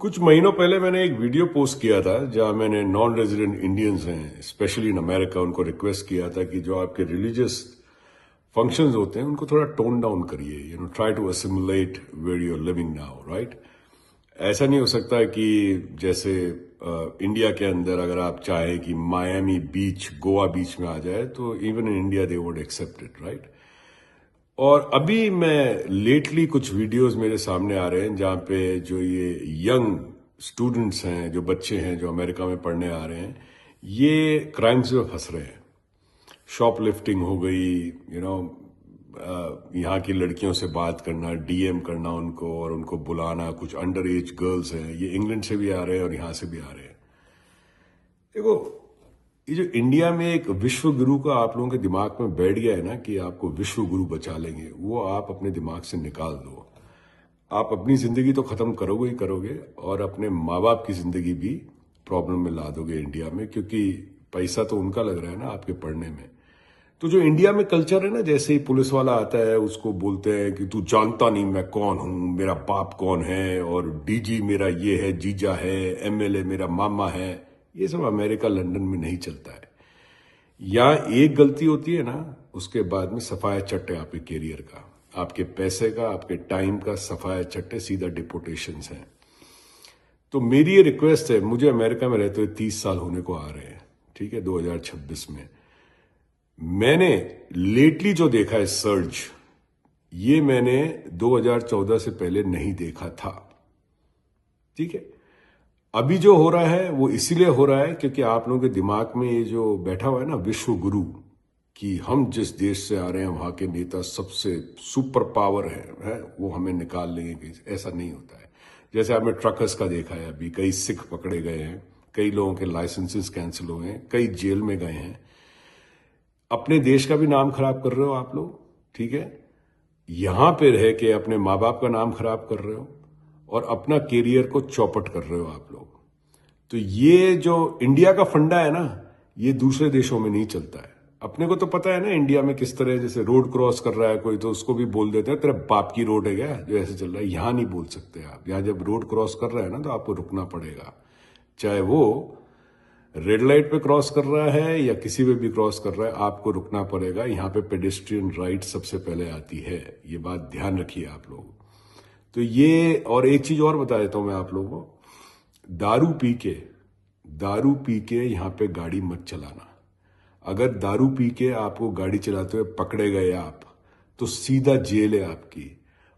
कुछ महीनों पहले मैंने एक वीडियो पोस्ट किया था जहां मैंने नॉन रेजिडेंट इंडियंस हैं स्पेशली इन अमेरिका उनको रिक्वेस्ट किया था कि जो आपके रिलीजियस फंक्शंस होते हैं उनको थोड़ा टोन डाउन करिए, try to assimilate where you are living now, right. ऐसा नहीं हो सकता कि जैसे इंडिया के अंदर अगर आप चाहें कि मायामी बीच गोवा बीच में आ जाए तो even in India they would accept it, right. और अभी मैं लेटली कुछ वीडियोस मेरे सामने आ रहे हैं जहां पे जो ये यंग स्टूडेंट्स हैं, जो बच्चे हैं जो अमेरिका में पढ़ने आ रहे हैं, ये क्राइम्स में फंस रहे हैं। शॉपलिफ्टिंग हो गई, यहाँ की लड़कियों से बात करना, डीएम करना उनको और उनको बुलाना। कुछ अंडर एज गर्ल्स हैं, ये इंग्लैंड से भी आ रहे हैं और यहाँ से भी आ रहे हैं। देखो, ये जो इंडिया में एक विश्व गुरु का आप लोगों के दिमाग में बैठ गया है ना कि आपको विश्व गुरु बचा लेंगे, वो आप अपने दिमाग से निकाल दो। आप अपनी जिंदगी तो खत्म करोगे ही करोगे और अपने माँ बाप की जिंदगी भी प्रॉब्लम में ला दोगे इंडिया में, क्योंकि पैसा तो उनका लग रहा है ना आपके पढ़ने में। तो जो इंडिया में कल्चर है ना, जैसे ही पुलिस वाला आता है उसको बोलते हैं कि तू जानता नहीं मैं कौन हूं, मेरा बाप कौन है, और डीजी मेरा ये है, जीजा है, एमएलए मेरा मामा है। ये सब अमेरिका लंदन में नहीं चलता है। यहाँ एक गलती होती है ना, उसके बाद में सफाया चट्टे आपके कैरियर का, आपके पैसे का, आपके टाइम का सफाया चट्टे, सीधा डिपोटेशन है। तो मेरी ये रिक्वेस्ट है, मुझे अमेरिका में रहते हुए 30 साल होने को आ रहे हैं, ठीक है, 2026 में। मैंने लेटली जो देखा है सर्ज, ये मैंने 2014 से पहले नहीं देखा था, ठीक है। अभी जो हो रहा है वो इसीलिए हो रहा है क्योंकि आप लोगों के दिमाग में ये जो बैठा हुआ है ना विश्व गुरु, कि हम जिस देश से आ रहे हैं वहां के नेता सबसे सुपर पावर है, वो हमें निकाल लेंगे कहीं से। ऐसा नहीं होता है। जैसे आपने ट्रकर्स का देखा है, अभी कई सिख पकड़े गए हैं, कई लोगों के लाइसेंसेस कैंसिल हुए हैं, कई जेल में गए हैं। अपने देश का भी नाम खराब कर रहे हो आप लोग, ठीक है। यहां पे रह के अपने माँ बाप का नाम खराब कर रहे हो और अपना कैरियर को चौपट कर रहे हो आप लोग। तो ये जो इंडिया का फंडा है ना, ये दूसरे देशों में नहीं चलता है। अपने को तो पता है ना इंडिया में किस तरह, जैसे रोड क्रॉस कर रहा है कोई तो उसको भी बोल देते हैं तेरे बाप की रोड है क्या, जो ऐसे चल रहा है। यहां नहीं बोल सकते आप। यहां जब रोड क्रॉस कर रहा है ना तो आपको रुकना पड़ेगा, चाहे वो रेड लाइट पे क्रॉस कर रहा है या किसी पे भी क्रॉस कर रहा है, आपको रुकना पड़ेगा। यहाँ पे पेडेस्ट्रियन राइट सबसे पहले आती है, ये बात ध्यान रखिए आप लोग। तो ये, और एक चीज और बता देता हूं मैं आप लोगों को, दारू पी के यहाँ पे गाड़ी मत चलाना। अगर दारू पी के आपको गाड़ी चलाते हुए पकड़े गए आप, तो सीधा जेल है आपकी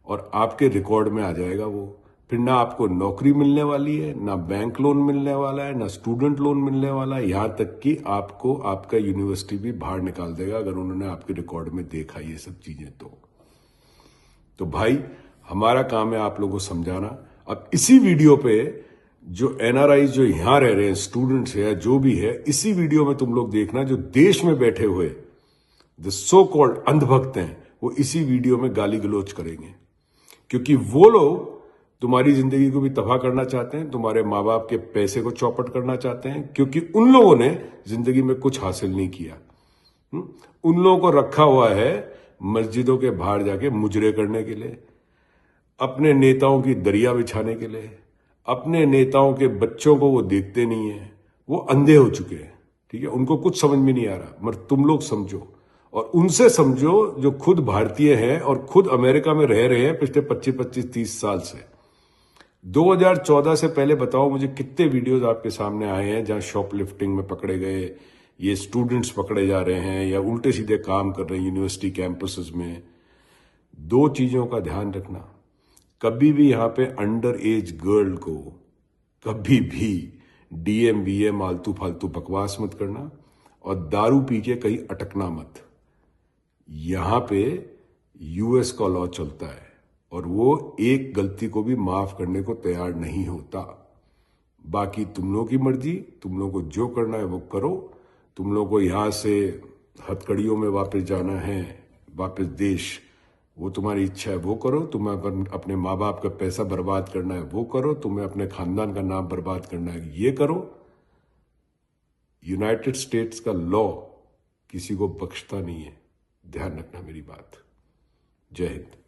और आपके रिकॉर्ड में आ जाएगा वो। फिर ना आपको नौकरी मिलने वाली है, ना बैंक लोन मिलने वाला है, ना स्टूडेंट लोन मिलने वाला है, यहां तक कि आपको आपका यूनिवर्सिटी भी बाहर निकाल देगा अगर उन्होंने आपके रिकॉर्ड में देखा ये सब चीजें। तो भाई, हमारा काम है आप लोगों को समझाना। अब इसी वीडियो पे जो एनआरआई जो यहां रह रहे हैं, स्टूडेंट्स है, जो भी है, इसी वीडियो में तुम लोग देखना, जो देश में बैठे हुए द सो कॉल्ड अंधभक्त हैं, वो इसी वीडियो में गाली गलौज करेंगे, क्योंकि वो लोग तुम्हारी जिंदगी को भी तबाह करना चाहते हैं, तुम्हारे माँ बाप के पैसे को चौपट करना चाहते हैं, क्योंकि उन लोगों ने जिंदगी में कुछ हासिल नहीं किया। उन लोगों को रखा हुआ है मस्जिदों के बाहर जाके मुजरे करने के लिए, अपने नेताओं की दरिया बिछाने के लिए। अपने नेताओं के बच्चों को वो देखते नहीं है, वो अंधे हो चुके हैं, ठीक है। उनको कुछ समझ में नहीं आ रहा, मगर तुम लोग समझो और उनसे समझो जो खुद भारतीय हैं और खुद अमेरिका में रह रहे हैं पिछले 25-30 साल से। 2014 से पहले बताओ मुझे कितने वीडियोस आपके सामने आए हैं जहां शॉपलिफ्टिंग में पकड़े गए, ये स्टूडेंट्स पकड़े जा रहे हैं या उल्टे सीधे काम कर रहे हैं यूनिवर्सिटी कैंपसेस में। दो चीजों का ध्यान रखना, कभी भी यहां पे अंडर एज गर्ल को कभी भी डीएम वीएम आलतू फालतू बकवास मत करना और दारू पी के कहीं अटकना मत। यहां पे यूएस का लॉ चलता है और वो एक गलती को भी माफ करने को तैयार नहीं होता। बाकी तुम लोगों की मर्जी, तुम लोगों को जो करना है वो करो। तुम लोगों को यहां से हथकड़ियों में वापस जाना है, वापस देश, वो तुम्हारी इच्छा है, वो करो। तुम्हें अपने माँ बाप का पैसा बर्बाद करना है वो करो, तुम्हें अपने खानदान का नाम बर्बाद करना है ये करो। यूनाइटेड स्टेट्स का लॉ किसी को बख्शता नहीं है, ध्यान रखना मेरी बात। जय हिंद।